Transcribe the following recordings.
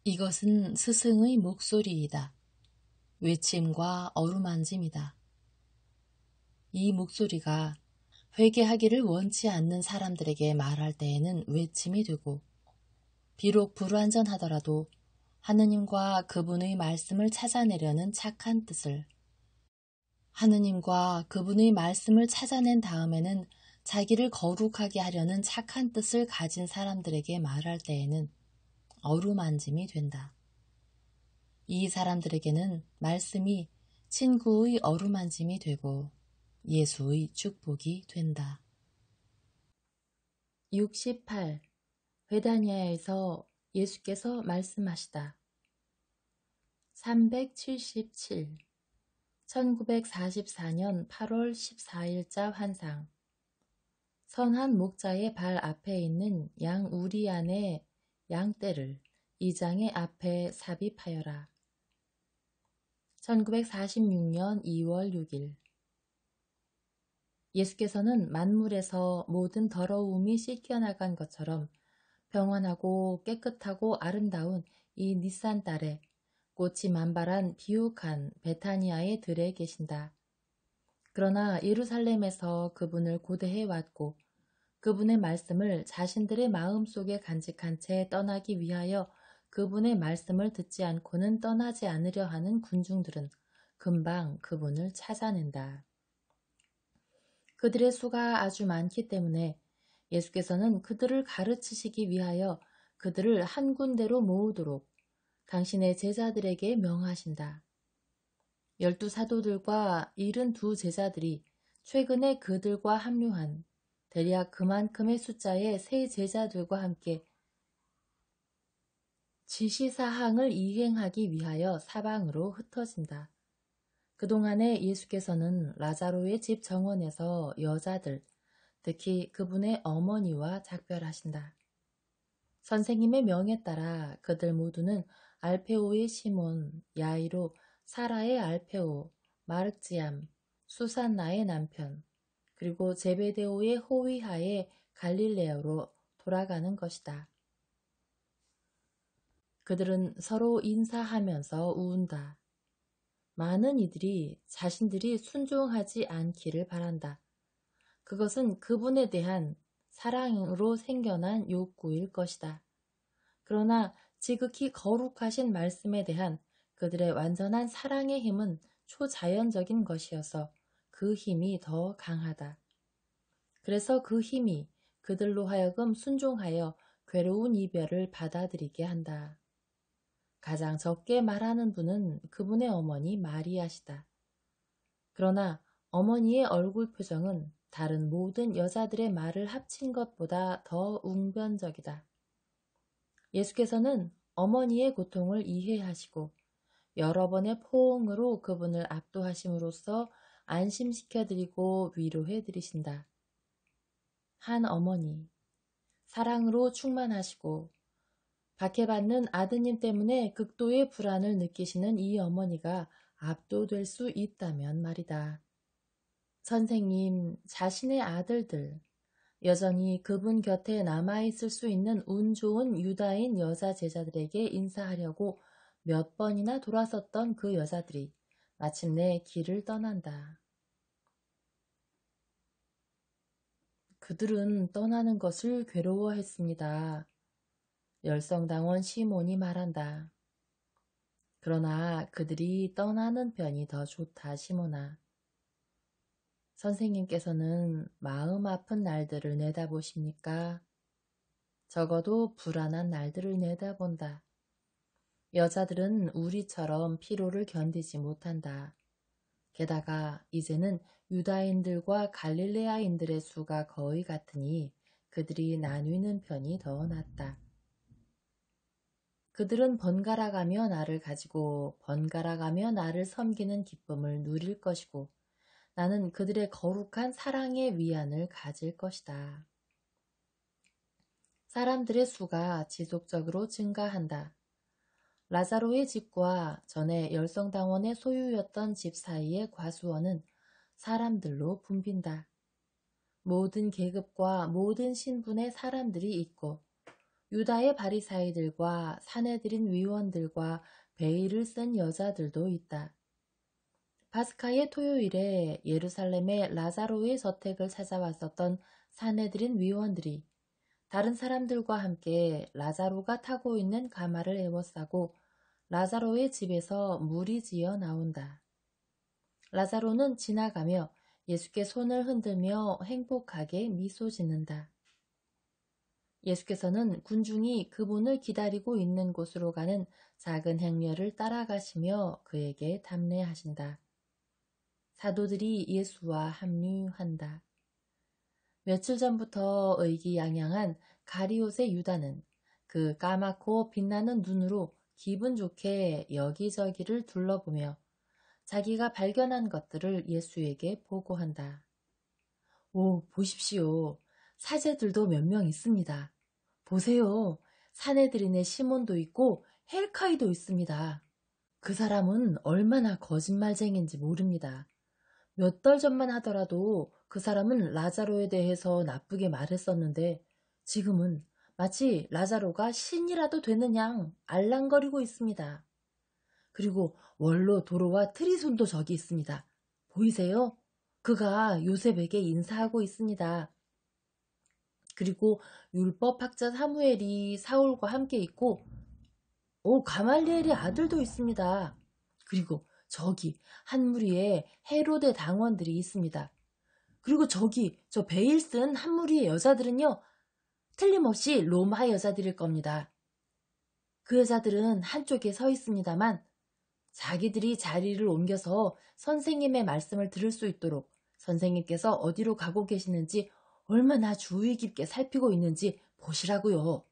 이것은 스승의 목소리이다. 외침과 어루만짐이다. 이 목소리가 회개하기를 원치 않는 사람들에게 말할 때에는 외침이 되고, 비록 불완전하더라도 하느님과 그분의 말씀을 찾아내려는 착한 뜻을, 하느님과 그분의 말씀을 찾아낸 다음에는 자기를 거룩하게 하려는 착한 뜻을 가진 사람들에게 말할 때에는 어루만짐이 된다. 이 사람들에게는 말씀이 친구의 어루만짐이 되고 예수의 축복이 된다. 68. 베다니아에서 예수께서 말씀하시다. 377. 1944년 8월 14일자 환상. 선한 목자의 발 앞에 있는 양 우리 안의 양떼를 이 장의 앞에 삽입하여라. 1946년 2월 6일. 예수께서는 만물에서 모든 더러움이 씻겨나간 것처럼 평안하고 깨끗하고 아름다운 이 니산달에 꽃이 만발한 비옥한 베타니아의 들에 계신다. 그러나 예루살렘에서 그분을 고대해 왔고 그분의 말씀을 자신들의 마음속에 간직한 채 떠나기 위하여 그분의 말씀을 듣지 않고는 떠나지 않으려 하는 군중들은 금방 그분을 찾아낸다. 그들의 수가 아주 많기 때문에 예수께서는 그들을 가르치시기 위하여 그들을 한 군데로 모으도록 당신의 제자들에게 명하신다. 12사도들과 72 제자들이 최근에 그들과 합류한 대략 그만큼의 숫자의 세 제자들과 함께 지시사항을 이행하기 위하여 사방으로 흩어진다. 그동안에 예수께서는 라자로의 집 정원에서 여자들, 특히 그분의 어머니와 작별하신다. 선생님의 명에 따라 그들 모두는 알페오의 시몬, 야이로, 사라의 알페오, 마르지암, 수산나의 남편, 그리고 제베데오의 호위하에 갈릴레오로 돌아가는 것이다. 그들은 서로 인사하면서 운다. 많은 이들이 자신들이 순종하지 않기를 바란다. 그것은 그분에 대한 사랑으로 생겨난 욕구일 것이다. 그러나 지극히 거룩하신 말씀에 대한 그들의 완전한 사랑의 힘은 초자연적인 것이어서 그 힘이 더 강하다. 그래서 그 힘이 그들로 하여금 순종하여 괴로운 이별을 받아들이게 한다. 가장 적게 말하는 분은 그분의 어머니 마리아시다. 그러나 어머니의 얼굴 표정은 다른 모든 여자들의 말을 합친 것보다 더 웅변적이다. 예수께서는 어머니의 고통을 이해하시고 여러 번의 포옹으로 그분을 압도하심으로써 안심시켜드리고 위로해드리신다. 한 어머니, 사랑으로 충만하시고 박해받는 아드님 때문에 극도의 불안을 느끼시는 이 어머니가 압도될 수 있다면 말이다. 선생님, 자신의 아들들, 여전히 그분 곁에 남아있을 수 있는 운 좋은 유다인 여자 제자들에게 인사하려고 몇 번이나 돌아섰던 그 여자들이 마침내 길을 떠난다. 그들은 떠나는 것을 괴로워했습니다. 열성당원 시몬이 말한다. 그러나 그들이 떠나는 편이 더 좋다, 시몬아. 선생님께서는 마음 아픈 날들을 내다보십니까? 적어도 불안한 날들을 내다본다. 여자들은 우리처럼 피로를 견디지 못한다. 게다가 이제는 유다인들과 갈릴레아인들의 수가 거의 같으니 그들이 나뉘는 편이 더 낫다. 그들은 번갈아가며 나를 가지고 번갈아가며 나를 섬기는 기쁨을 누릴 것이고 나는 그들의 거룩한 사랑의 위안을 가질 것이다. 사람들의 수가 지속적으로 증가한다. 라자로의 집과 전에 열성당원의 소유였던 집 사이의 과수원은 사람들로 붐빈다. 모든 계급과 모든 신분의 사람들이 있고 유다의 바리사이들과 사내들인 위원들과 베일을 쓴 여자들도 있다. 파스카의 토요일에 예루살렘의 라자로의 저택을 찾아왔었던 사내들인 위원들이 다른 사람들과 함께 라자로가 타고 있는 가마를 에워싸고 라자로의 집에서 물이 지어 나온다. 라자로는 지나가며 예수께 손을 흔들며 행복하게 미소 짓는다. 예수께서는 군중이 그분을 기다리고 있는 곳으로 가는 작은 행렬을 따라가시며 그에게 답례하신다. 사도들이 예수와 합류한다. 며칠 전부터 의기양양한 가리옷의 유다는 그 까맣고 빛나는 눈으로 기분 좋게 여기저기를 둘러보며 자기가 발견한 것들을 예수에게 보고한다. 오, 보십시오. 사제들도 몇 명 있습니다. 보세요. 사내들인의 시몬도 있고 헬카이도 있습니다. 그 사람은 얼마나 거짓말쟁인지 모릅니다. 몇 달 전만 하더라도 그 사람은 라자로에 대해서 나쁘게 말했었는데 지금은 마치 라자로가 신이라도 되는 양 알랑거리고 있습니다. 그리고 원로 도로와 트리손도 저기 있습니다. 보이세요? 그가 요셉에게 인사하고 있습니다. 그리고 율법학자 사무엘이 사울과 함께 있고 가말리엘의 아들도 있습니다. 그리고 저기 한 무리의 헤로데 당원들이 있습니다. 그리고 저기 저 베일 쓴 한 무리의 여자들은요. 틀림없이 로마 여자들일 겁니다. 그 여자들은 한쪽에 서 있습니다만 자기들이 자리를 옮겨서 선생님의 말씀을 들을 수 있도록 선생님께서 어디로 가고 계시는지 얼마나 주의 깊게 살피고 있는지 보시라고요.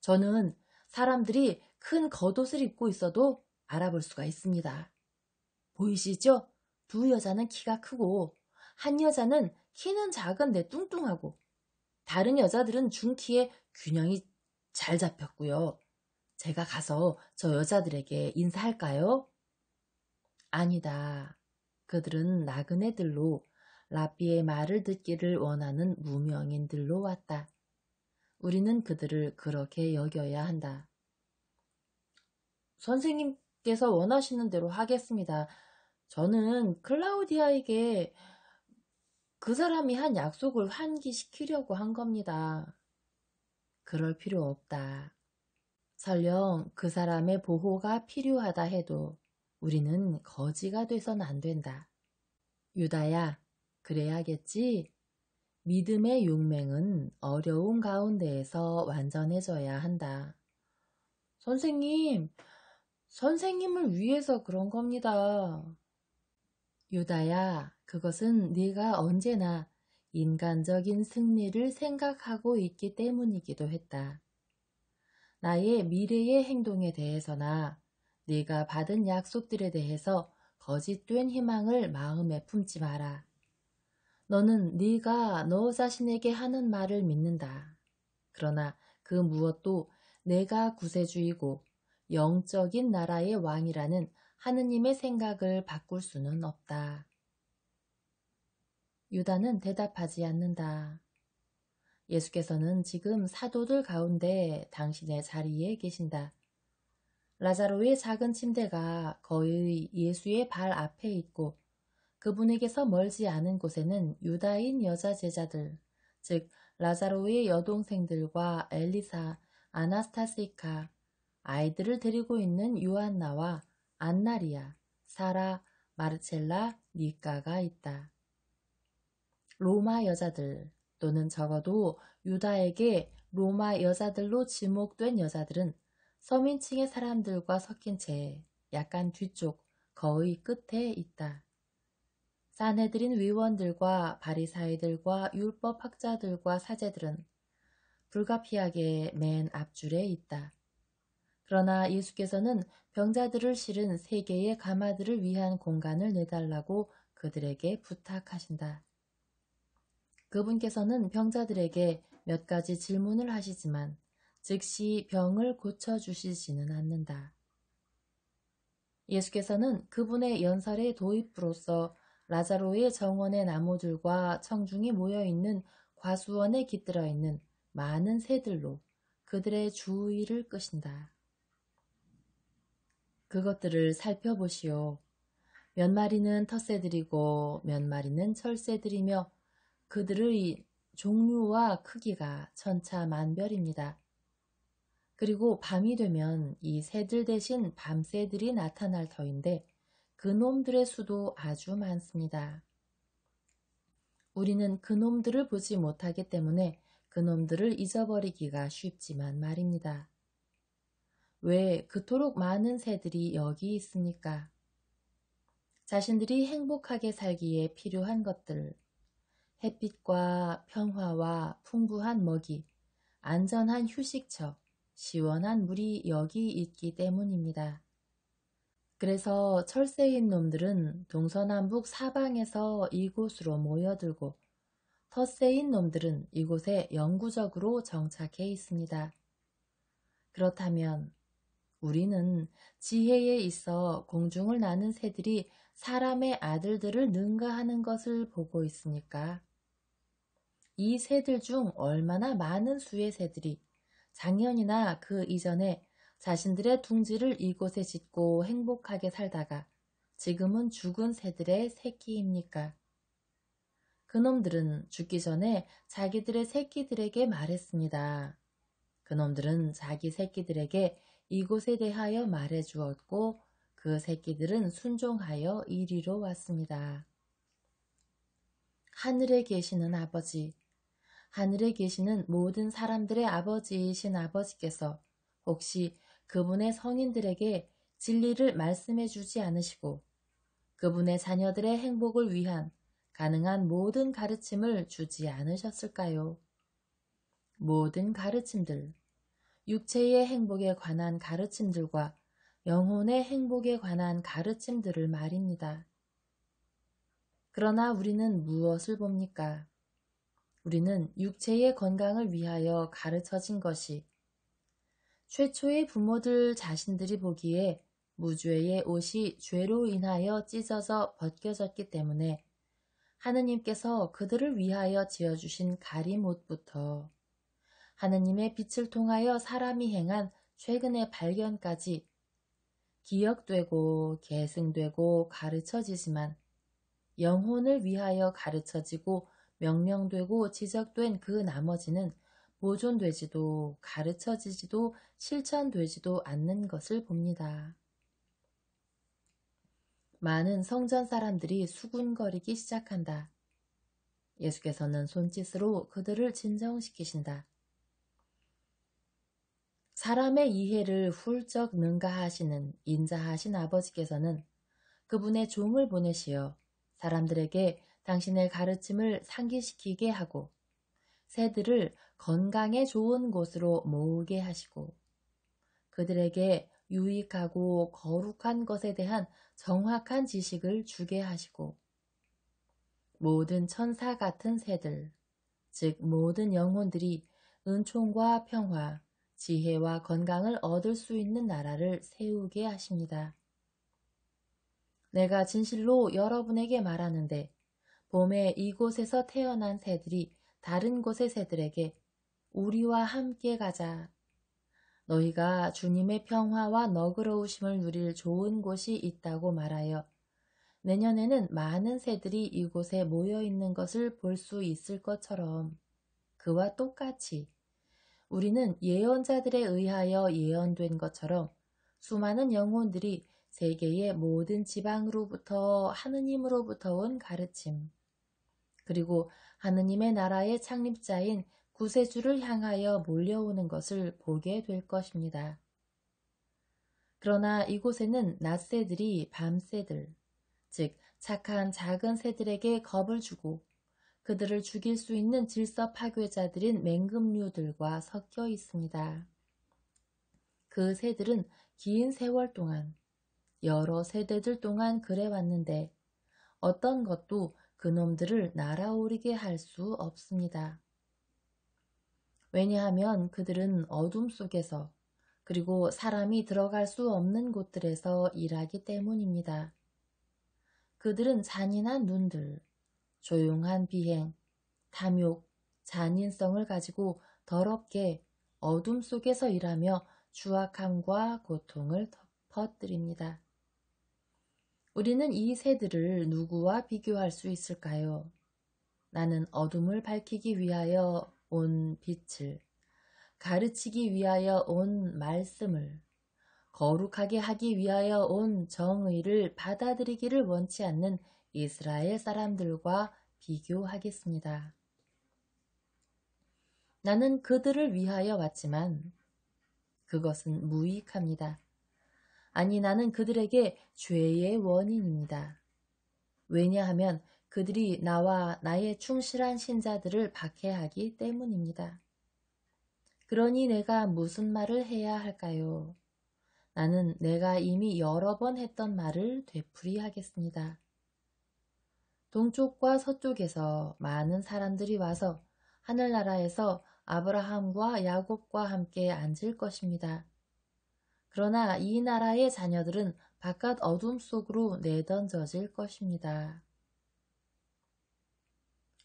저는 사람들이 큰 겉옷을 입고 있어도 알아볼 수가 있습니다. 보이시죠? 두 여자는 키가 크고 한 여자는 키는 작은데 뚱뚱하고 다른 여자들은 중키에 균형이 잘 잡혔고요. 제가 가서 저 여자들에게 인사할까요? 아니다. 그들은 나그네들로 랍비의 말을 듣기를 원하는 무명인들로 왔다. 우리는 그들을 그렇게 여겨야 한다. 선생님께서 원하시는 대로 하겠습니다. 저는 클라우디아에게 그 사람이 한 약속을 환기시키려고 한 겁니다. 그럴 필요 없다. 설령 그 사람의 보호가 필요하다 해도 우리는 거지가 돼선 안 된다. 유다야, 그래야겠지? 믿음의 용맹은 어려운 가운데에서 완전해져야 한다. 선생님을 위해서 그런 겁니다. 유다야, 그것은 네가 언제나 인간적인 승리를 생각하고 있기 때문이기도 했다. 나의 미래의 행동에 대해서나 네가 받은 약속들에 대해서 거짓된 희망을 마음에 품지 마라. 너는 네가 너 자신에게 하는 말을 믿는다. 그러나 그 무엇도 내가 구세주이고 영적인 나라의 왕이라는 하느님의 생각을 바꿀 수는 없다. 유다는 대답하지 않는다. 예수께서는 지금 사도들 가운데 당신의 자리에 계신다. 라자로의 작은 침대가 거의 예수의 발 앞에 있고 그분에게서 멀지 않은 곳에는 유다인 여자 제자들, 즉 라자로의 여동생들과 엘리사, 아나스타시카, 아이들을 데리고 있는 요한나와 안나리아, 사라, 마르첼라, 니까가 있다. 로마 여자들 또는 적어도 유다에게 로마 여자들로 지목된 여자들은 서민층의 사람들과 섞인 채 약간 뒤쪽 거의 끝에 있다. 사내들인 위원들과 바리사이들과 율법학자들과 사제들은 불가피하게 맨 앞줄에 있다. 그러나 예수께서는 병자들을 실은 3개의 가마들을 위한 공간을 내달라고 그들에게 부탁하신다. 그분께서는 병자들에게 몇 가지 질문을 하시지만 즉시 병을 고쳐주시지는 않는다. 예수께서는 그분의 연설의 도입부로서 라자로의 정원의 나무들과 청중이 모여있는 과수원에 깃들어 있는 많은 새들로 그들의 주의를 끄신다. 그것들을 살펴보시오. 몇 마리는 텃새들이고 몇 마리는 철새들이며 그들의 종류와 크기가 천차만별입니다. 그리고 밤이 되면 이 새들 대신 밤새들이 나타날 터인데 그놈들의 수도 아주 많습니다. 우리는 그놈들을 보지 못하기 때문에 그놈들을 잊어버리기가 쉽지만 말입니다. 왜 그토록 많은 새들이 여기 있습니까? 자신들이 행복하게 살기에 필요한 것들, 햇빛과 평화와 풍부한 먹이, 안전한 휴식처, 시원한 물이 여기 있기 때문입니다. 그래서 철새인 놈들은 동서남북 사방에서 이곳으로 모여들고 텃새인 놈들은 이곳에 영구적으로 정착해 있습니다. 그렇다면 우리는 지혜에 있어 공중을 나는 새들이 사람의 아들들을 능가하는 것을 보고 있습니까? 이 새들 중 얼마나 많은 수의 새들이 작년이나 그 이전에 자신들의 둥지를 이곳에 짓고 행복하게 살다가 지금은 죽은 새들의 새끼입니까? 그놈들은 죽기 전에 자기들의 새끼들에게 말했습니다. 그놈들은 자기 새끼들에게 이곳에 대하여 말해 주었고 그 새끼들은 순종하여 이리로 왔습니다. 하늘에 계시는 아버지, 하늘에 계시는 모든 사람들의 아버지이신 아버지께서 혹시 그분의 성인들에게 진리를 말씀해 주지 않으시고 그분의 자녀들의 행복을 위한 가능한 모든 가르침을 주지 않으셨을까요? 모든 가르침들, 육체의 행복에 관한 가르침들과 영혼의 행복에 관한 가르침들을 말입니다. 그러나 우리는 무엇을 봅니까? 우리는 육체의 건강을 위하여 가르쳐진 것이 최초의 부모들 자신들이 보기에 무죄의 옷이 죄로 인하여 찢어져 벗겨졌기 때문에 하느님께서 그들을 위하여 지어주신 가림옷부터 하느님의 빛을 통하여 사람이 행한 최근의 발견까지 기억되고 계승되고 가르쳐지지만 영혼을 위하여 가르쳐지고 명령되고 지적된 그 나머지는 보존되지도 가르쳐지지도 실천되지도 않는 것을 봅니다. 많은 성전 사람들이 수군거리기 시작한다. 예수께서는 손짓으로 그들을 진정시키신다. 사람의 이해를 훌쩍 능가하시는 인자하신 아버지께서는 그분의 종을 보내시어 사람들에게 당신의 가르침을 상기시키게 하고 새들을 건강에 좋은 곳으로 모으게 하시고 그들에게 유익하고 거룩한 것에 대한 정확한 지식을 주게 하시고 모든 천사 같은 새들, 즉 모든 영혼들이 은총과 평화, 지혜와 건강을 얻을 수 있는 나라를 세우게 하십니다. 내가 진실로 여러분에게 말하는데 봄에 이곳에서 태어난 새들이 다른 곳의 새들에게 우리와 함께 가자. 너희가 주님의 평화와 너그러우심을 누릴 좋은 곳이 있다고 말하여 내년에는 많은 새들이 이곳에 모여 있는 것을 볼 수 있을 것처럼 그와 똑같이 우리는 예언자들에 의하여 예언된 것처럼 수많은 영혼들이 세계의 모든 지방으로부터 하느님으로부터 온 가르침 그리고 하느님의 나라의 창립자인 구세주를 향하여 몰려오는 것을 보게 될 것입니다. 그러나 이곳에는 낮새들이 밤새들, 즉 착한 작은 새들에게 겁을 주고 그들을 죽일 수 있는 질서 파괴자들인 맹금류들과 섞여 있습니다. 그 새들은 긴 세월 동안, 여러 세대들 동안 그래왔는데 어떤 것도 그놈들을 날아오르게 할 수 없습니다. 왜냐하면 그들은 어둠 속에서 그리고 사람이 들어갈 수 없는 곳들에서 일하기 때문입니다. 그들은 잔인한 눈들, 조용한 비행, 탐욕, 잔인성을 가지고 더럽게 어둠 속에서 일하며 추악함과 고통을 퍼뜨립니다. 우리는 이 새들을 누구와 비교할 수 있을까요? 나는 어둠을 밝히기 위하여 온 빛을, 가르치기 위하여 온 말씀을, 거룩하게 하기 위하여 온 정의를 받아들이기를 원치 않는 이스라엘 사람들과 비교하겠습니다. 나는 그들을 위하여 왔지만 그것은 무익합니다. 아니, 나는 그들에게 죄의 원인입니다. 왜냐하면 그들이 나와 나의 충실한 신자들을 박해하기 때문입니다. 그러니 내가 무슨 말을 해야 할까요? 나는 내가 이미 여러 번 했던 말을 되풀이하겠습니다. 동쪽과 서쪽에서 많은 사람들이 와서 하늘나라에서 아브라함과 야곱과 함께 앉을 것입니다. 그러나 이 나라의 자녀들은 바깥 어둠 속으로 내던져질 것입니다.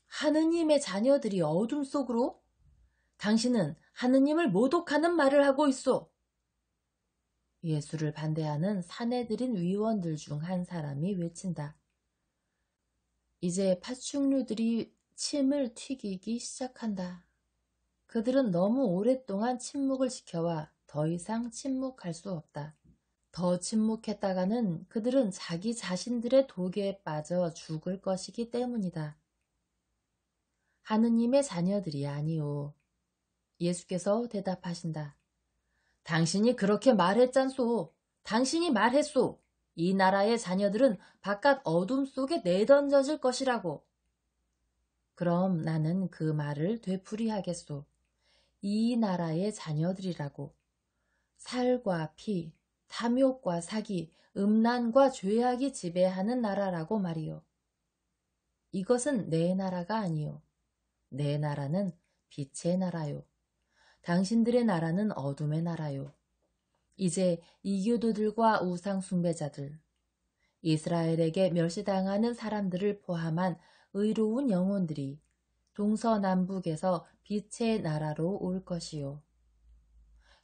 하느님의 자녀들이 어둠 속으로? 당신은 하느님을 모독하는 말을 하고 있어. 예수를 반대하는 사내들인 위원들 중 한 사람이 외친다. 이제 파충류들이 침을 튀기기 시작한다. 그들은 너무 오랫동안 침묵을 지켜와 더 이상 침묵할 수 없다. 더 침묵했다가는 그들은 자기 자신들의 독에 빠져 죽을 것이기 때문이다. 하느님의 자녀들이 아니오. 예수께서 대답하신다. 당신이 그렇게 말했잖소. 당신이 말했소. 이 나라의 자녀들은 바깥 어둠 속에 내던져질 것이라고. 그럼 나는 그 말을 되풀이하겠소. 이 나라의 자녀들이라고. 살과 피, 탐욕과 사기, 음란과 죄악이 지배하는 나라라고 말이요. 이것은 내 나라가 아니요. 내 나라는 빛의 나라요. 당신들의 나라는 어둠의 나라요. 이제 이교도들과 우상 숭배자들, 이스라엘에게 멸시당하는 사람들을 포함한 의로운 영혼들이 동서남북에서 빛의 나라로 올 것이요.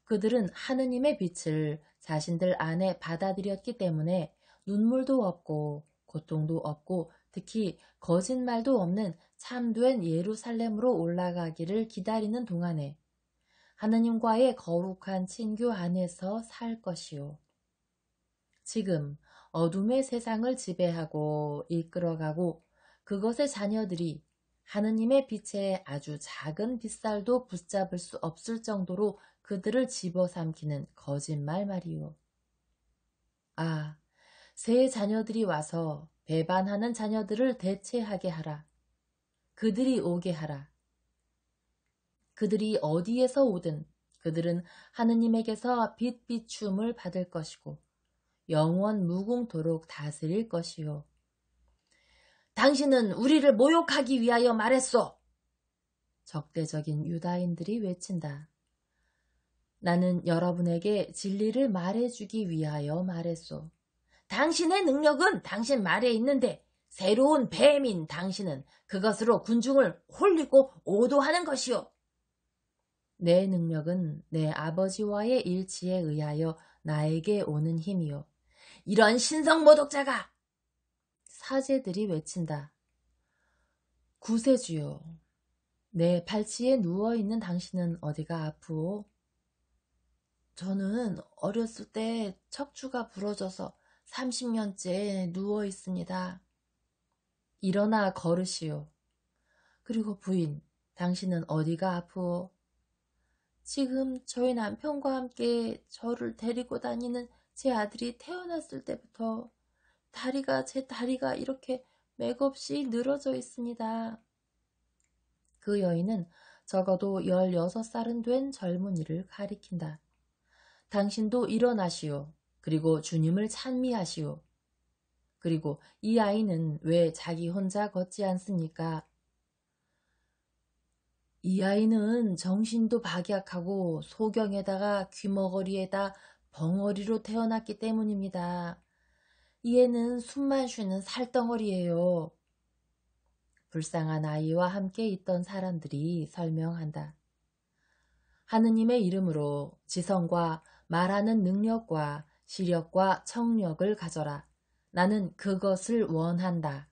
그들은 하느님의 빛을 자신들 안에 받아들였기 때문에 눈물도 없고 고통도 없고 특히 거짓말도 없는 참된 예루살렘으로 올라가기를 기다리는 동안에 하느님과의 거룩한 친교 안에서 살 것이요. 지금 어둠의 세상을 지배하고 이끌어가고 그것의 자녀들이 하느님의 빛에 아주 작은 빗살도 붙잡을 수 없을 정도로 그들을 집어삼키는 거짓말 말이요. 아, 새 자녀들이 와서 배반하는 자녀들을 대체하게 하라. 그들이 오게 하라. 그들이 어디에서 오든 그들은 하느님에게서 빛 비춤을 받을 것이고 영원 무궁토록 다스릴 것이요. 당신은 우리를 모욕하기 위하여 말했소. 적대적인 유다인들이 외친다. 나는 여러분에게 진리를 말해주기 위하여 말했소. 당신의 능력은 당신 말에 있는데 새로운 뱀인 당신은 그것으로 군중을 홀리고 오도하는 것이요. 내 능력은 내 아버지와의 일치에 의하여 나에게 오는 힘이요. 이런 신성모독자가! 사제들이 외친다. 구세주요. 내 발치에 누워있는 당신은 어디가 아프오? 저는 어렸을 때 척추가 부러져서 30년째 누워있습니다. 일어나 걸으시오. 그리고 부인, 당신은 어디가 아프오? 지금 저희 남편과 함께 저를 데리고 다니는 제 아들이 태어났을 때부터 제 다리가 이렇게 맥없이 늘어져 있습니다. 그 여인은 적어도 16살은 된 젊은이를 가리킨다. 당신도 일어나시오. 그리고 주님을 찬미하시오. 그리고 이 아이는 왜 자기 혼자 걷지 않습니까? 이 아이는 정신도 박약하고 소경에다가 귀머거리에다 벙어리로 태어났기 때문입니다. 이 애는 숨만 쉬는 살덩어리예요. 불쌍한 아이와 함께 있던 사람들이 설명한다. 하느님의 이름으로 지성과 말하는 능력과 시력과 청력을 가져라. 나는 그것을 원한다.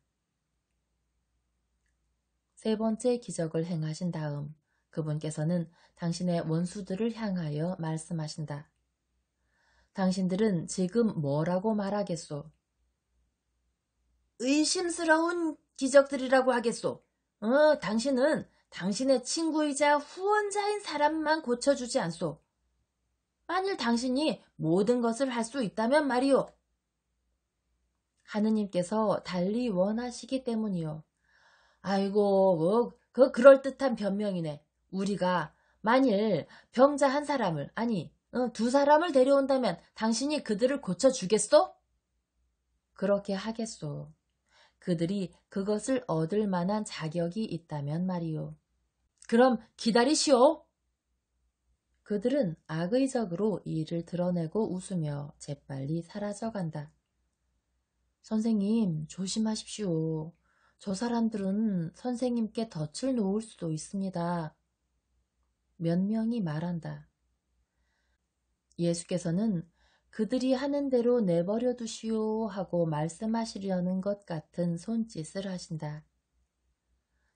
세 번째 기적을 행하신 다음 그분께서는 당신의 원수들을 향하여 말씀하신다. 당신들은 지금 뭐라고 말하겠소? 의심스러운 기적들이라고 하겠소. 당신은 당신의 친구이자 후원자인 사람만 고쳐주지 않소. 만일 당신이 모든 것을 할 수 있다면 말이오. 하느님께서 달리 원하시기 때문이요. 아이고, 그럴듯한 변명이네. 우리가 만일 병자 한 사람을, 아니, 두 사람을 데려온다면 당신이 그들을 고쳐주겠소? 그렇게 하겠소. 그들이 그것을 얻을 만한 자격이 있다면 말이오. 그럼 기다리시오. 그들은 악의적으로 이를 드러내고 웃으며 재빨리 사라져간다. 선생님, 조심하십시오. 저 사람들은 선생님께 덫을 놓을 수도 있습니다. 몇 명이 말한다. 예수께서는 그들이 하는 대로 내버려 두시오 하고 말씀하시려는 것 같은 손짓을 하신다.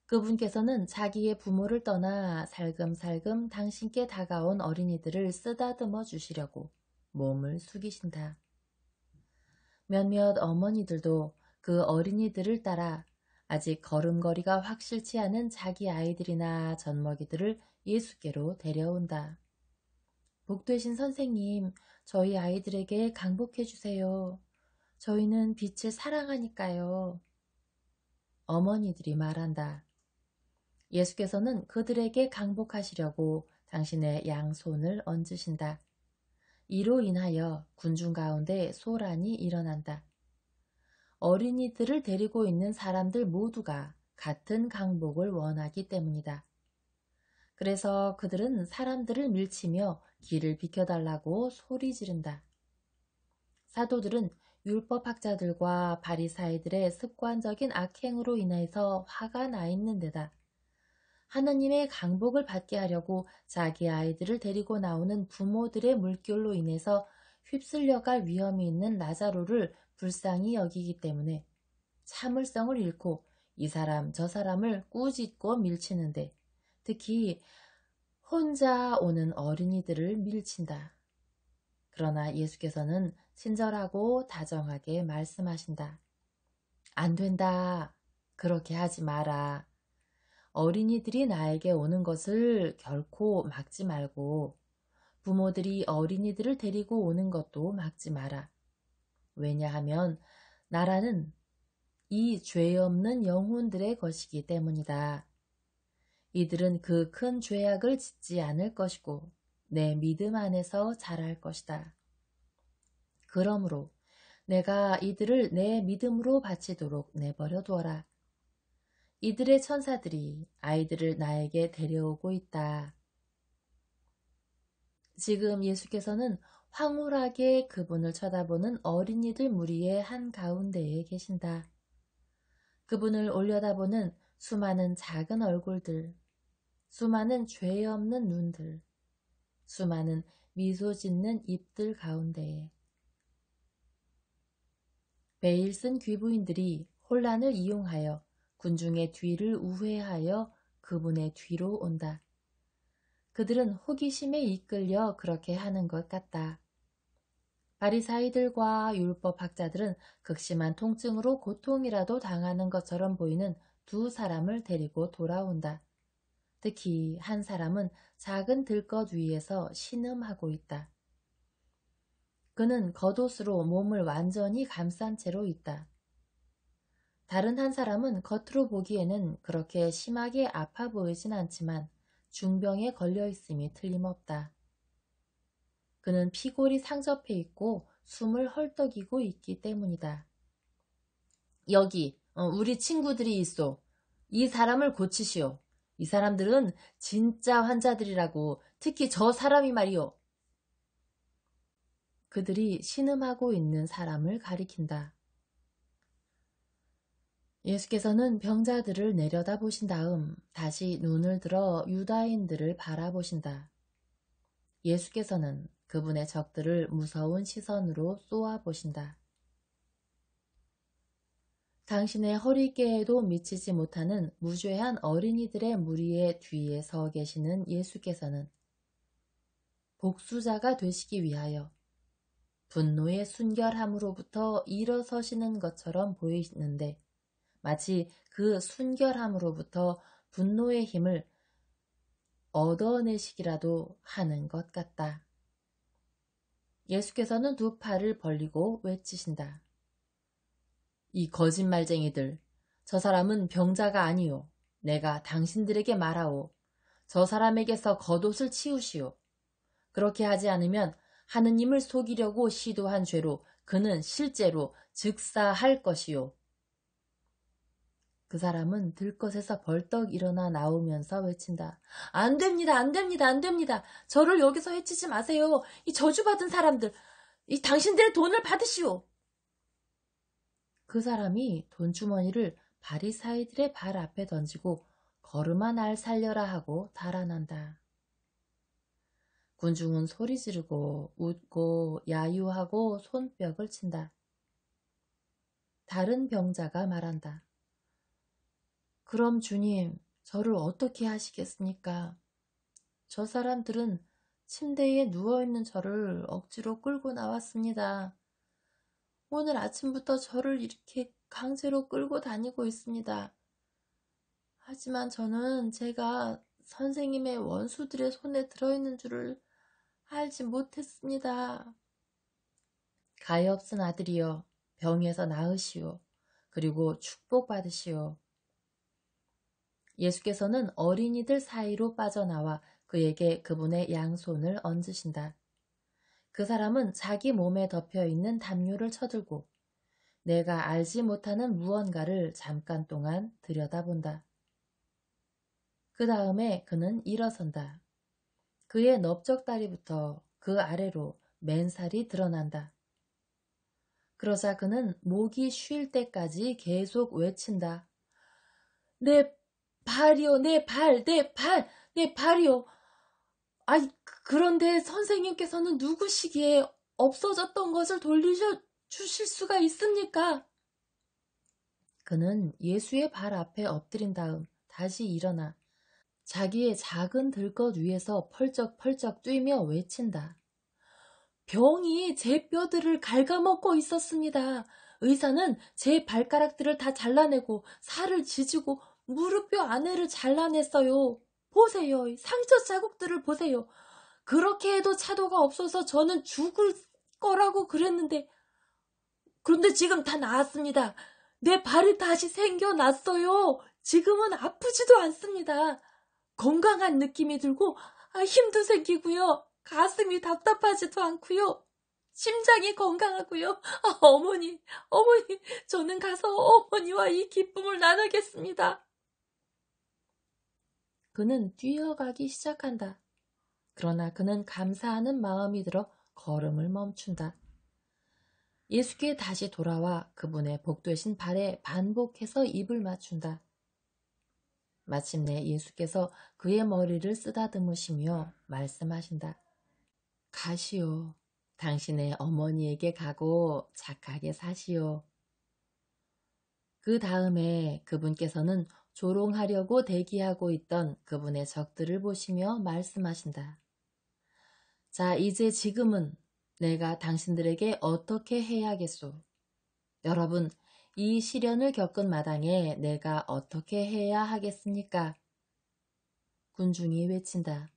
그분께서는 자기의 부모를 떠나 살금살금 당신께 다가온 어린이들을 쓰다듬어 주시려고 몸을 숙이신다. 몇몇 어머니들도 그 어린이들을 따라 아직 걸음걸이가 확실치 않은 자기 아이들이나 젖먹이들을 예수께로 데려온다. 복되신 선생님, 저희 아이들에게 강복해 주세요. 저희는 빛을 사랑하니까요. 어머니들이 말한다. 예수께서는 그들에게 강복하시려고 당신의 양손을 얹으신다. 이로 인하여 군중 가운데 소란이 일어난다. 어린이들을 데리고 있는 사람들 모두가 같은 강복을 원하기 때문이다. 그래서 그들은 사람들을 밀치며 길을 비켜달라고 소리 지른다. 사도들은 율법학자들과 바리사이들의 습관적인 악행으로 인해서 화가 나 있는 데다 하나님의 강복을 받게 하려고 자기 아이들을 데리고 나오는 부모들의 물결로 인해서 휩쓸려갈 위험이 있는 라자로를 불쌍히 여기기 때문에 참을성을 잃고 이 사람 저 사람을 꾸짖고 밀치는데 특히 혼자 오는 어린이들을 밀친다. 그러나 예수께서는 친절하고 다정하게 말씀하신다. 안 된다. 그렇게 하지 마라. 어린이들이 나에게 오는 것을 결코 막지 말고 부모들이 어린이들을 데리고 오는 것도 막지 마라. 왜냐하면 나라는 이 죄 없는 영혼들의 것이기 때문이다. 이들은 그 큰 죄악을 짓지 않을 것이고 내 믿음 안에서 자랄 것이다. 그러므로 내가 이들을 내 믿음으로 바치도록 내버려 두어라. 이들의 천사들이 아이들을 나에게 데려오고 있다. 지금 예수께서는 황홀하게 그분을 쳐다보는 어린이들 무리의 한가운데에 계신다. 그분을 올려다보는 수많은 작은 얼굴들, 수많은 죄 없는 눈들, 수많은 미소 짓는 입들 가운데에 베일 쓴 귀부인들이 혼란을 이용하여 군중의 뒤를 우회하여 그분의 뒤로 온다. 그들은 호기심에 이끌려 그렇게 하는 것 같다. 바리사이들과 율법학자들은 극심한 통증으로 고통이라도 당하는 것처럼 보이는 두 사람을 데리고 돌아온다. 특히 한 사람은 작은 들것 위에서 신음하고 있다. 그는 겉옷으로 몸을 완전히 감싼 채로 있다. 다른 한 사람은 겉으로 보기에는 그렇게 심하게 아파 보이진 않지만 중병에 걸려 있음이 틀림없다. 그는 피골이 상접해 있고 숨을 헐떡이고 있기 때문이다. 여기 우리 친구들이 있소. 이 사람을 고치시오. 이 사람들은 진짜 환자들이라고. 특히 저 사람이 말이오. 그들이 신음하고 있는 사람을 가리킨다. 예수께서는 병자들을 내려다보신 다음 다시 눈을 들어 유다인들을 바라보신다. 예수께서는 그분의 적들을 무서운 시선으로 쏘아보신다. 당신의 허리깨에도 미치지 못하는 무죄한 어린이들의 무리의 뒤에 서 계시는 예수께서는 복수자가 되시기 위하여 분노의 순결함으로부터 일어서시는 것처럼 보이는데 마치 그 순결함으로부터 분노의 힘을 얻어내시기라도 하는 것 같다. 예수께서는 두 팔을 벌리고 외치신다. 이 거짓말쟁이들, 저 사람은 병자가 아니요. 내가 당신들에게 말하오. 저 사람에게서 겉옷을 치우시오. 그렇게 하지 않으면 하느님을 속이려고 시도한 죄로 그는 실제로 즉사할 것이요. 그 사람은 들것에서 벌떡 일어나 나오면서 외친다. 안 됩니다, 안 됩니다, 안 됩니다. 저를 여기서 해치지 마세요. 이 저주받은 사람들, 이 당신들의 돈을 받으시오. 그 사람이 돈주머니를 바리사이들의 발 앞에 던지고 걸음아 날 살려라 하고 달아난다. 군중은 소리 지르고 웃고 야유하고 손뼉을 친다. 다른 병자가 말한다. 그럼 주님, 저를 어떻게 하시겠습니까? 저 사람들은 침대에 누워있는 저를 억지로 끌고 나왔습니다. 오늘 아침부터 저를 이렇게 강제로 끌고 다니고 있습니다. 하지만 저는 제가 선생님의 원수들의 손에 들어있는 줄을 알지 못했습니다. 가엾은 아들이여, 병에서 나으시오. 그리고 축복받으시오. 예수께서는 어린이들 사이로 빠져나와 그에게 그분의 양손을 얹으신다. 그 사람은 자기 몸에 덮여있는 담요를 쳐들고 내가 알지 못하는 무언가를 잠깐 동안 들여다본다. 그 다음에 그는 일어선다. 그의 넓적다리부터 그 아래로 맨살이 드러난다. 그러자 그는 목이 쉴 때까지 계속 외친다. 내 발이요, 내 발, 내 발, 내 발이요. 아이, 그런데 선생님께서는 누구시기에 없어졌던 것을 돌려주실 수가 있습니까? 그는 예수의 발 앞에 엎드린 다음 다시 일어나 자기의 작은 들것 위에서 펄쩍펄쩍 뛰며 외친다. 병이 제 뼈들을 갉아먹고 있었습니다. 의사는 제 발가락들을 다 잘라내고 살을 지지고 무릎뼈 안에를 잘라냈어요. 보세요. 상처 자국들을 보세요. 그렇게 해도 차도가 없어서 저는 죽을 거라고 그랬는데 그런데 지금 다 나았습니다. 내 발이 다시 생겨났어요. 지금은 아프지도 않습니다. 건강한 느낌이 들고 힘도 생기고요. 가슴이 답답하지도 않고요. 심장이 건강하고요. 어머니, 저는 가서 어머니와 이 기쁨을 나누겠습니다. 그는 뛰어가기 시작한다. 그러나 그는 감사하는 마음이 들어 걸음을 멈춘다. 예수께 다시 돌아와 그분의 복되신 발에 반복해서 입을 맞춘다. 마침내 예수께서 그의 머리를 쓰다듬으시며 말씀하신다. 가시오. 당신의 어머니에게 가고 착하게 사시오. 그 다음에 그분께서는 조롱하려고 대기하고 있던 그분의 적들을 보시며 말씀하신다. 자, 이제 지금은 내가 당신들에게 어떻게 해야겠소? 여러분, 이 시련을 겪은 마당에 내가 어떻게 해야 하겠습니까? 군중이 외친다.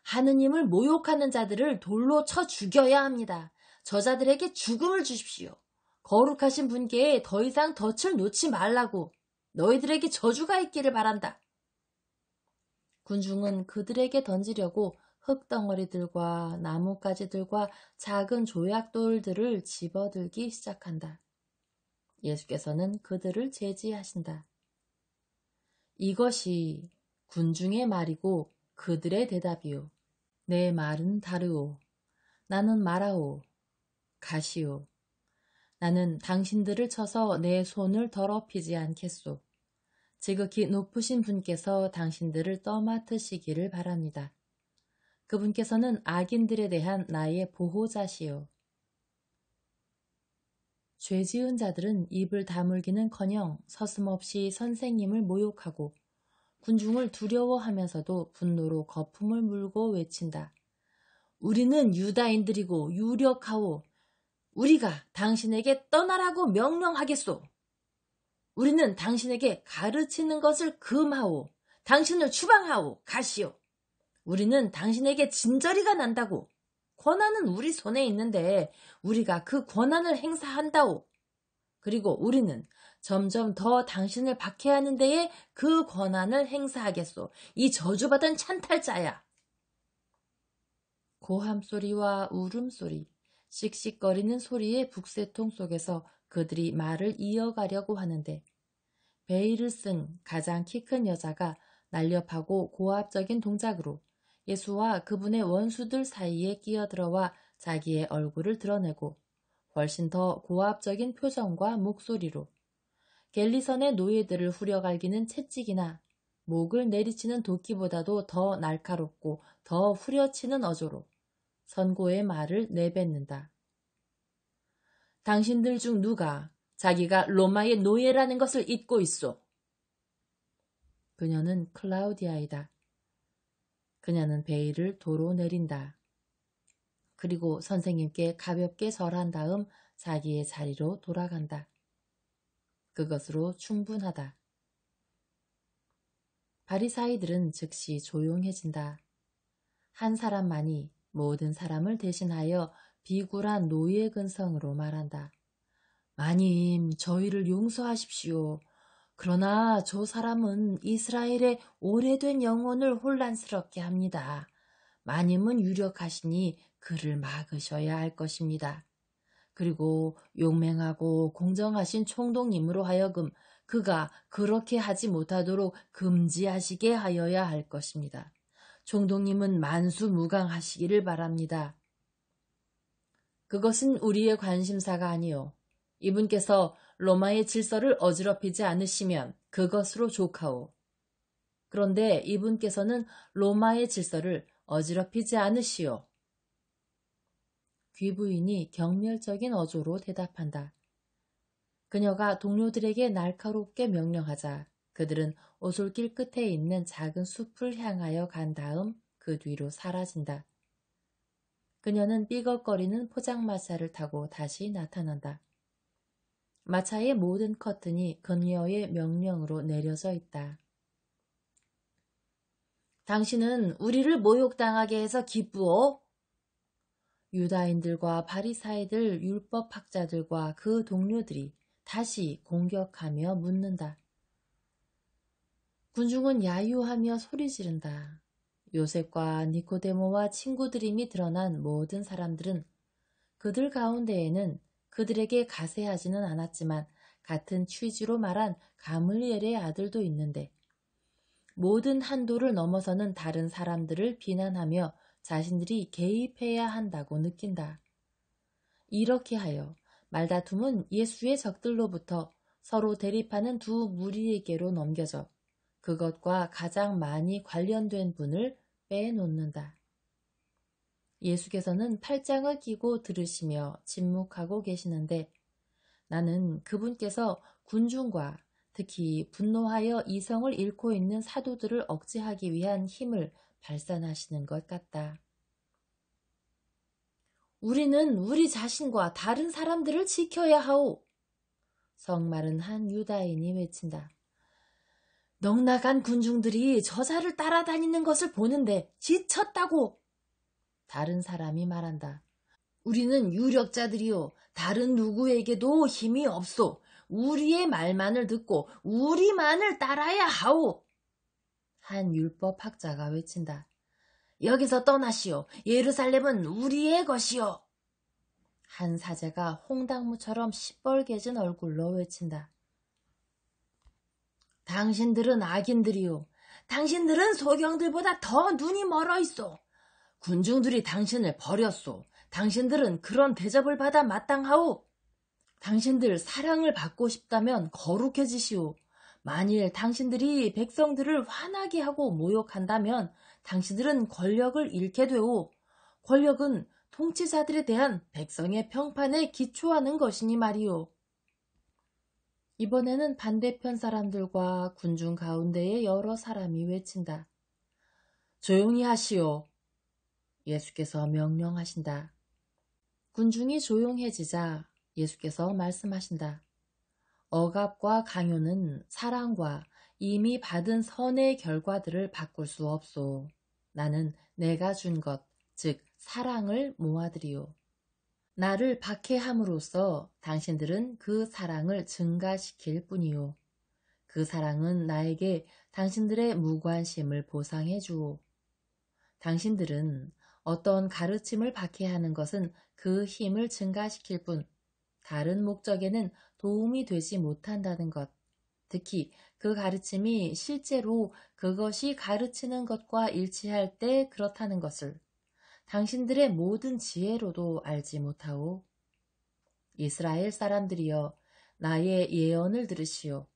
하느님을 모욕하는 자들을 돌로 쳐 죽여야 합니다. 저자들에게 죽음을 주십시오. 거룩하신 분께 더 이상 덫을 놓지 말라고 너희들에게 저주가 있기를 바란다. 군중은 그들에게 던지려고 흙덩어리들과 나뭇가지들과 작은 조약돌들을 집어들기 시작한다. 예수께서는 그들을 제지하신다. 이것이 군중의 말이고 그들의 대답이요. 내 말은 다르오. 나는 말하오. 가시오. 나는 당신들을 쳐서 내 손을 더럽히지 않겠소. 지극히 높으신 분께서 당신들을 떠맡으시기를 바랍니다. 그분께서는 악인들에 대한 나의 보호자시요. 죄 지은 자들은 입을 다물기는커녕 서슴없이 선생님을 모욕하고 군중을 두려워하면서도 분노로 거품을 물고 외친다. 우리는 유다인들이고 유력하오. 우리가 당신에게 떠나라고 명령하겠소. 우리는 당신에게 가르치는 것을 금하오. 당신을 추방하오. 가시오. 우리는 당신에게 진저리가 난다고. 권한은 우리 손에 있는데 우리가 그 권한을 행사한다오. 그리고 우리는 점점 더 당신을 박해하는 데에 그 권한을 행사하겠소. 이 저주받은 찬탈자야. 고함소리와 울음소리, 씩씩거리는 소리의 북새통 속에서 그들이 말을 이어가려고 하는데 베일을 쓴 가장 키 큰 여자가 날렵하고 고압적인 동작으로 예수와 그분의 원수들 사이에 끼어들어와 자기의 얼굴을 드러내고 훨씬 더 고압적인 표정과 목소리로 갤리선의 노예들을 후려갈기는 채찍이나 목을 내리치는 도끼보다도 더 날카롭고 더 후려치는 어조로 선고의 말을 내뱉는다. 당신들 중 누가 자기가 로마의 노예라는 것을 잊고 있소? 그녀는 클라우디아이다. 그녀는 베일을 도로 내린다. 그리고 선생님께 가볍게 절한 다음 자기의 자리로 돌아간다. 그것으로 충분하다. 바리사이들은 즉시 조용해진다. 한 사람만이 모든 사람을 대신하여 비굴한 노예 근성으로 말한다. 마님, 저희를 용서하십시오. 그러나 저 사람은 이스라엘의 오래된 영혼을 혼란스럽게 합니다. 마님은 유력하시니 그를 막으셔야 할 것입니다. 그리고 용맹하고 공정하신 총독님으로 하여금 그가 그렇게 하지 못하도록 금지하시게 하여야 할 것입니다. 총독님은 만수무강하시기를 바랍니다. 그것은 우리의 관심사가 아니요. 이분께서 로마의 질서를 어지럽히지 않으시면 그것으로 족하오. 그런데 이분께서는 로마의 질서를 어지럽히지 않으시오. 귀부인이 경멸적인 어조로 대답한다. 그녀가 동료들에게 날카롭게 명령하자 그들은 오솔길 끝에 있는 작은 숲을 향하여 간 다음 그 뒤로 사라진다. 그녀는 삐걱거리는 포장마차를 타고 다시 나타난다. 마차의 모든 커튼이 그녀의 명령으로 내려져 있다. 당신은 우리를 모욕당하게 해서 기쁘오? 유다인들과 바리사이들, 율법학자들과 그 동료들이 다시 공격하며 묻는다. 군중은 야유하며 소리 지른다. 요셉과 니코데모와 친구들임이 드러난 모든 사람들은 그들 가운데에는 그들에게 가세하지는 않았지만 같은 취지로 말한 가물리엘의 아들도 있는데 모든 한도를 넘어서는 다른 사람들을 비난하며 자신들이 개입해야 한다고 느낀다. 이렇게 하여 말다툼은 예수의 적들로부터 서로 대립하는 두 무리에게로 넘겨져 그것과 가장 많이 관련된 분을 빼놓는다. 예수께서는 팔짱을 끼고 들으시며 침묵하고 계시는데 나는 그분께서 군중과 특히 분노하여 이성을 잃고 있는 사도들을 억제하기 위한 힘을 발산하시는 것 같다. 우리는 우리 자신과 다른 사람들을 지켜야 하오. 성마른 한 유다인이 외친다. 넉나간 군중들이 저자를 따라다니는 것을 보는데 지쳤다고. 다른 사람이 말한다. 우리는 유력자들이요. 다른 누구에게도 힘이 없소. 우리의 말만을 듣고 우리만을 따라야 하오. 한 율법학자가 외친다. 여기서 떠나시오. 예루살렘은 우리의 것이오. 한 사제가 홍당무처럼 시뻘개진 얼굴로 외친다. 당신들은 악인들이요. 당신들은 소경들보다 더 눈이 멀어 있어. 군중들이 당신을 버렸소. 당신들은 그런 대접을 받아 마땅하오. 당신들 사랑을 받고 싶다면 거룩해지시오. 만일 당신들이 백성들을 화나게 하고 모욕한다면 당신들은 권력을 잃게 되오. 권력은 통치자들에 대한 백성의 평판에 기초하는 것이니 말이오. 이번에는 반대편 사람들과 군중 가운데에 여러 사람이 외친다. 조용히 하시오. 예수께서 명령하신다. 군중이 조용해지자 예수께서 말씀하신다. 억압과 강요는 사랑과 이미 받은 선의 결과들을 바꿀 수 없소. 나는 내가 준 것, 즉 사랑을 모아드리오. 나를 박해함으로써 당신들은 그 사랑을 증가시킬 뿐이요. 그 사랑은 나에게 당신들의 무관심을 보상해 주오. 당신들은 어떤 가르침을 박해하는 것은 그 힘을 증가시킬 뿐 다른 목적에는 도움이 되지 못한다는 것. 특히 그 가르침이 실제로 그것이 가르치는 것과 일치할 때 그렇다는 것을 당신들의 모든 지혜로도 알지 못하오. 이스라엘 사람들이여, 나의 예언을 들으시오.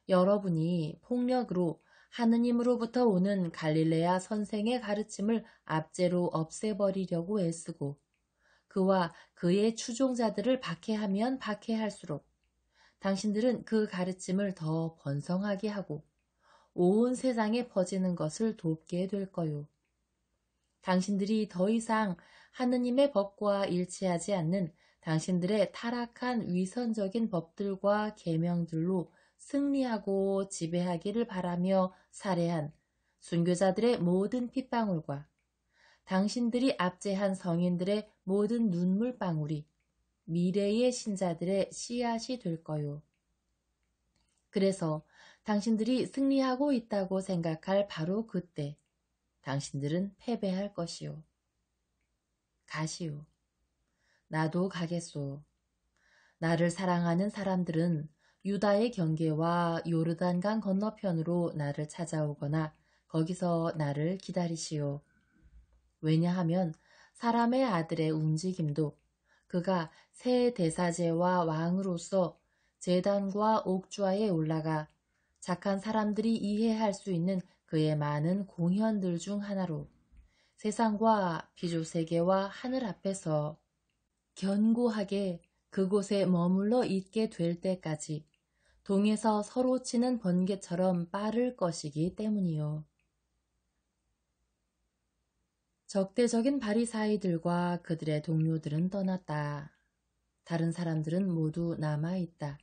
여러분이 폭력으로 하느님으로부터 오는 갈릴레아 선생의 가르침을 압제로 없애버리려고 애쓰고 그와 그의 추종자들을 박해하면 박해할수록 당신들은 그 가르침을 더 번성하게 하고 온 세상에 퍼지는 것을 돕게 될 거요. 당신들이 더 이상 하느님의 법과 일치하지 않는 당신들의 타락한 위선적인 법들과 계명들로 승리하고 지배하기를 바라며 살해한 순교자들의 모든 핏방울과 당신들이 압제한 성인들의 모든 눈물방울이 미래의 신자들의 씨앗이 될 거요. 그래서 당신들이 승리하고 있다고 생각할 바로 그때 당신들은 패배할 것이요. 가시오. 나도 가겠소. 나를 사랑하는 사람들은 유다의 경계와 요르단강 건너편으로 나를 찾아오거나 거기서 나를 기다리시오. 왜냐하면 사람의 아들의 움직임도 그가 새 대사제와 왕으로서 제단과 옥좌에 올라가 착한 사람들이 이해할 수 있는 그의 많은 공현들 중 하나로 세상과 피조세계와 하늘 앞에서 견고하게 그곳에 머물러 있게 될 때까지 동에서 서로 치는 번개처럼 빠를 것이기 때문이요. 적대적인 바리사이들과 그들의 동료들은 떠났다. 다른 사람들은 모두 남아있다.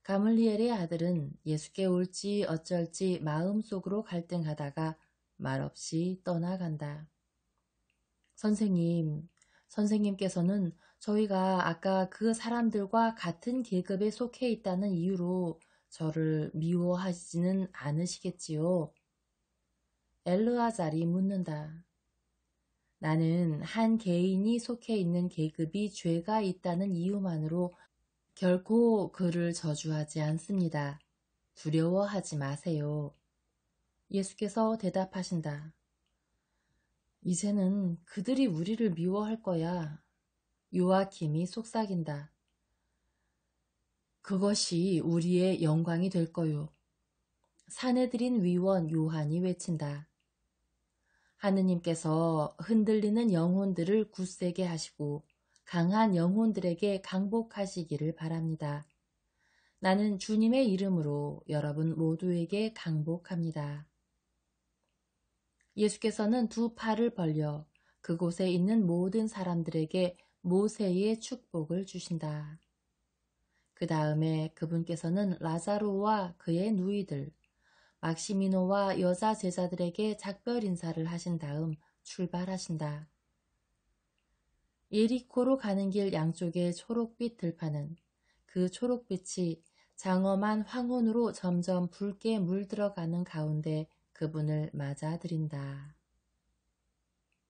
가물리엘의 아들은 예수께 올지 어쩔지 마음속으로 갈등하다가 말없이 떠나간다. 선생님께서는 저희가 아까 그 사람들과 같은 계급에 속해 있다는 이유로 저를 미워하시지는 않으시겠지요? 엘르아잘이 묻는다. 나는 한 개인이 속해 있는 계급이 죄가 있다는 이유만으로 결코 그를 저주하지 않습니다. 두려워하지 마세요. 예수께서 대답하신다. 이제는 그들이 우리를 미워할 거야. 요아킴이 속삭인다. 그것이 우리의 영광이 될 거요. 사내들인 위원 요한이 외친다. 하느님께서 흔들리는 영혼들을 굳세게 하시고 강한 영혼들에게 강복하시기를 바랍니다. 나는 주님의 이름으로 여러분 모두에게 강복합니다. 예수께서는 두 팔을 벌려 그곳에 있는 모든 사람들에게 모세의 축복을 주신다. 그 다음에 그분께서는 라자로와 그의 누이들, 막시미노와 여자 제자들에게 작별 인사를 하신 다음 출발하신다. 예리코로 가는 길 양쪽의 초록빛 들판은 그 초록빛이 장엄한 황혼으로 점점 붉게 물들어가는 가운데 그분을 맞아들인다.